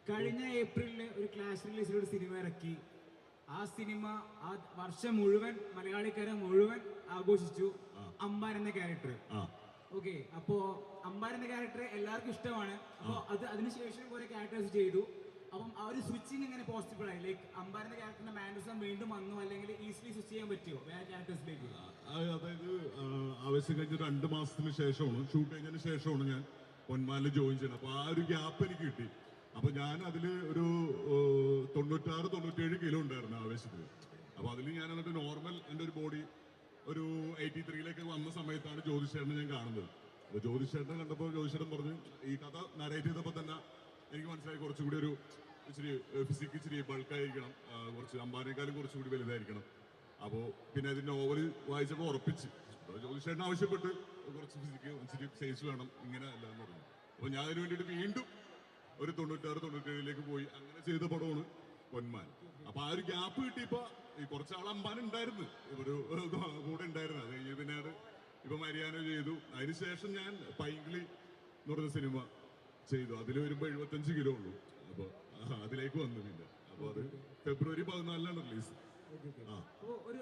കഴിഞ്ഞ ഏപ്രിലില് ഒരു ക്ലാഷ് റിലീസിൽ ഒരു സിനിമ ഇറക്കി. ആ സിനിമ ആ വർഷം മുഴുവൻ മലയാളിക്കാരെ മുഴുവൻ ആഘോഷിച്ചു. അമ്പാൻ എന്ന ക്യാരക്ടർ. ഓക്കെ, അപ്പോ അമ്പാൻ എന്ന ക്യാരക്ടർ എല്ലാവർക്കും ഇഷ്ടമാണ്. അപ്പൊ അതിനുശേഷം കുറെ ക്യാരക്ടേഴ്സ് ചെയ്തു. അപ്പം ആ ഒരു സ്വിച്ചിങ് എങ്ങനെ പോസിബിൾ ആയി? ലൈക്ക് അമ്പാൻ എന്ന ക്യാരക്ടറിന്റെ മാനറിസം വീണ്ടും വന്നു, അല്ലെങ്കിൽ ഈസിലി സ്വിച്ച് ചെയ്യാൻ പറ്റുമോ വേറെ ക്യാരക്ടേഴ്സിലേക്ക്? അതായത് ആവശ്യം കഴിഞ്ഞ 2 മാസത്തിന് ശേഷമാണ്, ഷൂട്ട് കഴിഞ്ഞതിന് ശേഷമാണ് ഞാൻ പൊന്മാനിൽ ജോയിൻ ചെയ്യണം. അപ്പൊ ആ ഒരു ഗ്യാപ്പ് എനിക്ക് കിട്ടി. അപ്പൊ ഞാൻ അതില് ഒരു 96-97 കിലോ ഉണ്ടായിരുന്നു ആവേശത്തിൽ. അപ്പൊ അതിൽ ഞാൻ എന്നിട്ട് നോർമൽ എൻ്റെ ഒരു ബോഡി ഒരു 83ലേക്ക് വന്ന സമയത്താണ് ജ്യോതിഷേട്ടനെ ഞാൻ കാണുന്നത്. അപ്പൊ ജ്യോതിഷേട്ടനെ കണ്ടപ്പോൾ ജ്യോതിഷേട്ടൻ പറഞ്ഞു, ഈ കഥ നരേറ്റ് ചെയ്തപ്പോൾ തന്നെ എനിക്ക് മനസ്സിലായി കുറച്ചുകൂടി ഒരു ഇച്ചിരി ഫിസിക്ക് ഇച്ചിരി ബൾക്കായിരിക്കണം, കുറച്ച് അമ്പാനേക്കാളും കുറച്ചുകൂടി വലുതായിരിക്കണം. അപ്പോൾ പിന്നെ അതിന്റെ നോവൽ വായിച്ചപ്പോൾ ഉറപ്പിച്ച് ജ്യോതിഷേട്ടൻ ആവശ്യപ്പെട്ട് കുറച്ച് ഫിസിക്ക് ഇച്ചിരി സൈസ് വേണം, ഇങ്ങനെ അല്ല എന്ന് പറഞ്ഞു. അപ്പൊ ഞാൻ അതിന് വേണ്ടിയിട്ട് വീണ്ടും ഒരു 96-97ലേക്ക് പോയി. അങ്ങനെ ചെയ്ത പടമാണ് പൊന്മാൻ. അപ്പൊ ആ ഒരു ഗ്യാപ്പ് കിട്ടിയപ്പോ ഈ കുറച്ചാൾ അമ്പാൻ ഉണ്ടായിരുന്നു, ഒരു കൂടെ ഉണ്ടായിരുന്നു. അത് കഴിഞ്ഞ് പിന്നെ ഇപ്പൊ മരിയാന ചെയ്തു. അതിനുശേഷം ഞാൻ പൈങ്കിളി എന്ന് പറഞ്ഞ സിനിമ ചെയ്തു. അതിൽ വരുമ്പോ 75 കിലോ ഉള്ളൂ. അപ്പൊ അതിലേക്ക് വന്നു. പിന്നെ അപ്പൊ അത് ഫെബ്രുവരി 14 റിലീസ്. ഒരു